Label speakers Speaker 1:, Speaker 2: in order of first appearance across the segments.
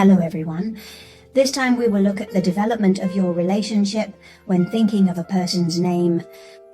Speaker 1: Hello everyone. This time we will look at the development of your relationship. When thinking of a person's name,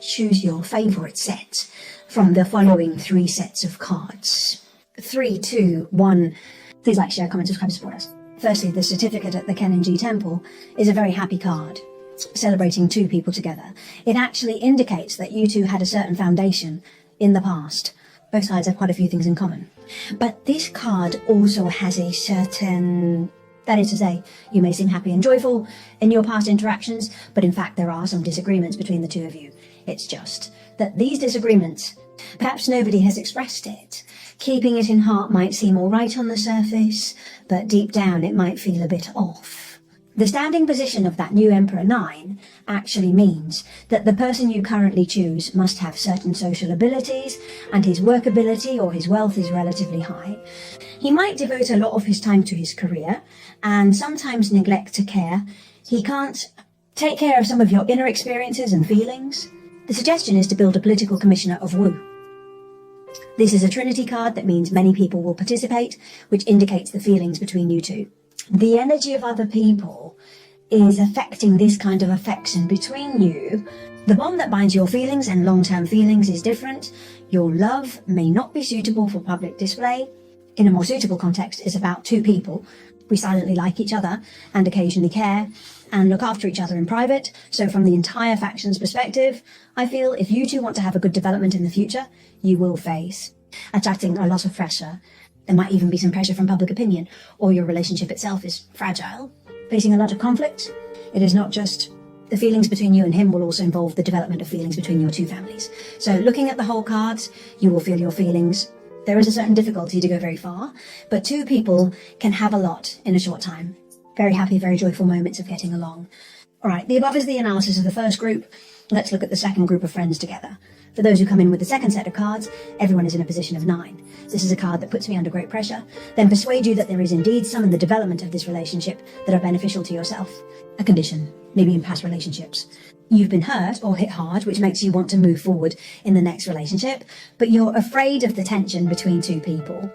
Speaker 1: choose your favorite set from the following 3 sets of cards. 3, 2, 1. Please like, share, comment, subscribe, support us. Firstly, the certificate at the Kenenji Temple is a very happy card, celebrating 2 people together. It actually indicates that you two had a certain foundation in the past. Both sides have quite a few things in common. But this card also has a certain, that is to say, you may seem happy and joyful in your past interactions, but in fact there are some disagreements between the 2 of you. It's just that these disagreements, perhaps nobody has expressed it. Keeping it in heart might seem all right on the surface, but deep down it might feel a bit off. The standing position of that new Emperor 9 actually means that the person you currently choose must have certain social abilities, and his work ability or his wealth is relatively high. He might devote a lot of his time to his career and sometimes neglect to care. He can't take care of some of your inner experiences and feelings. The suggestion is to build a political commissioner of Wu. This is a Trinity card that means many people will participate, which indicates the feelings between you two. The energy of other people is affecting this kind of affection between you. The bond that binds your feelings and long-term feelings is different. Your love may not be suitable for public display. In a more suitable context, it's about 2 people. We silently like each other and occasionally care and look after each other in private. So from the entire faction's perspective, I feel if you two want to have a good development in the future, you will face attracting a lot of pressure. There might even be some pressure from public opinion, or your relationship itself is fragile, facing a lot of conflict. It is not just the feelings between you and him will also involve the development of feelings between your 2 families. So looking at the whole cards, you will feel your feelings. There is a certain difficulty to go very far, but 2 people can have a lot in a short time. Very happy, very joyful moments of getting along. All right, the above is the analysis of the first group. Let's look at the second group of friends together. For those who come in with the second set of cards, everyone is in a position of 9. This is a card that puts me under great pressure, then persuade you that there is indeed some in the development of this relationship that are beneficial to yourself. A condition, maybe in past relationships. You've been hurt or hit hard, which makes you want to move forward in the next relationship, but you're afraid of the tension between 2 people.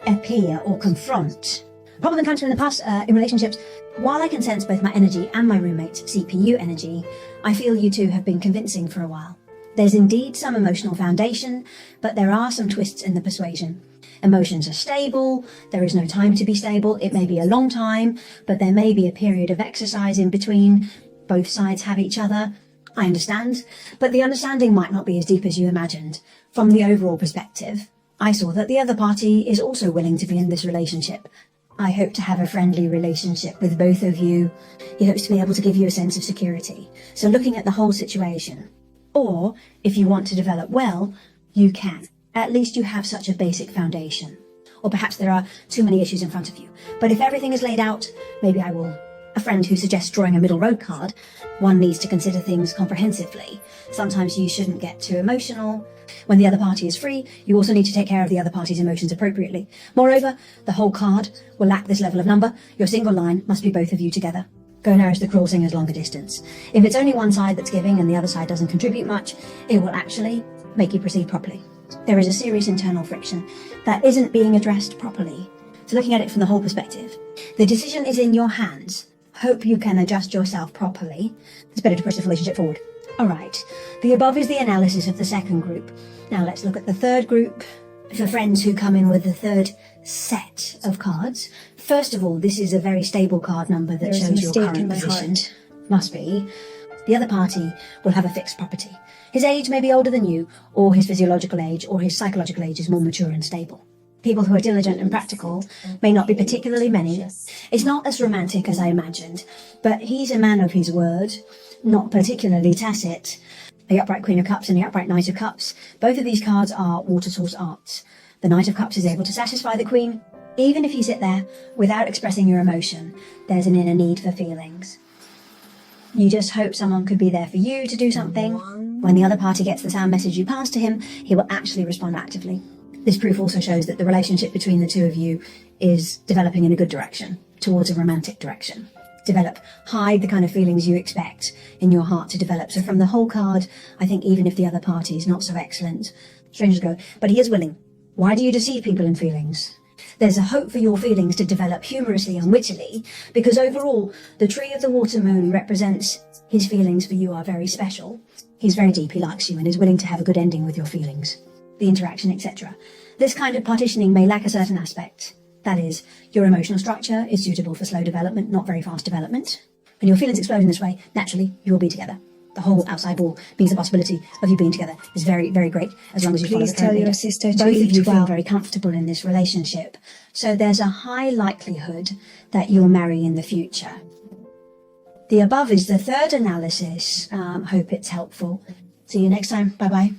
Speaker 1: Appear or confront. Problem encountered in the past in relationships. While I can sense both my energy and my roommate's CPU energy, I feel you two have been convincing for a while. There's indeed some emotional foundation, but there are some twists in the persuasion. Emotions are stable, there is no time to be stable, it may be a long time, but there may be a period of exercise in between. Both sides have each other. I understand, but the understanding might not be as deep as you imagined. From the overall perspective, I saw that the other party is also willing to be in this relationship. I hope to have a friendly relationship with both of you. He hopes to be able to give you a sense of security. So looking at the whole situation, or if you want to develop well, you can. At least you have such a basic foundation. Or perhaps there are too many issues in front of you. But if everything is laid out, maybe I will. A friend who suggests drawing a middle road card. One needs to consider things comprehensively. Sometimes you shouldn't get too emotional. When the other party is free, you also need to take care of the other party's emotions appropriately. Moreover, the whole card will lack this level of number. Your single line must be both of you together. Go nourish the cruel singer's longer distance. If it's only one side that's giving and the other side doesn't contribute much, it will actually make you proceed properly. There is a serious internal friction that isn't being addressed properly. So looking at it from the whole perspective, the decision is in your hands. Hope you can adjust yourself properly. It's better to push the relationship forward. All right, the above is the analysis of the second group. Now let's look at the third group. For friends who come in with the third set of cards, first of all, this is a very stable card number that shows your current position. Must be. The other party will have a fixed property. His age may be older than you, or his physiological age, or his psychological age is more mature and stable. People who are diligent and practical may not be particularly many. It's not as romantic as I imagined, but he's a man of his word, not particularly tacit. The upright Queen of Cups and the upright Knight of Cups, both of these cards are water source arts. The Knight of Cups is able to satisfy the Queen. Even if you sit there without expressing your emotion, there's an inner need for feelings. You just hope someone could be there for you to do something. When the other party gets the sound message you pass to him, he will actually respond actively. This proof also shows that the relationship between the 2 of you is developing in a good direction, towards a romantic direction. Hide the kind of feelings you expect in your heart to develop. So from the whole card, I think even if the other party is not so excellent, strangers go, but he is willing. Why do you deceive people in feelings? There's a hope for your feelings to develop humorously and wittily, because overall, the tree of the water moon represents his feelings for you are very special. He's very deep, he likes you, and is willing to have a good ending with your feelings, the interaction, etc. This kind of partitioning may lack a certain aspect. That is, your emotional structure is suitable for slow development, not very fast development. When your feelings explode in this way, naturally, you will be together. The whole outside wall means the possibility of you being together is very, very great, as long as you follow the current leader. Please tell your sister to
Speaker 2: Both of you
Speaker 1: feel very comfortable in this relationship. So there's a high likelihood that you'll marry in the future. The above is the third analysis. Hope it's helpful. See you next time. Bye-bye.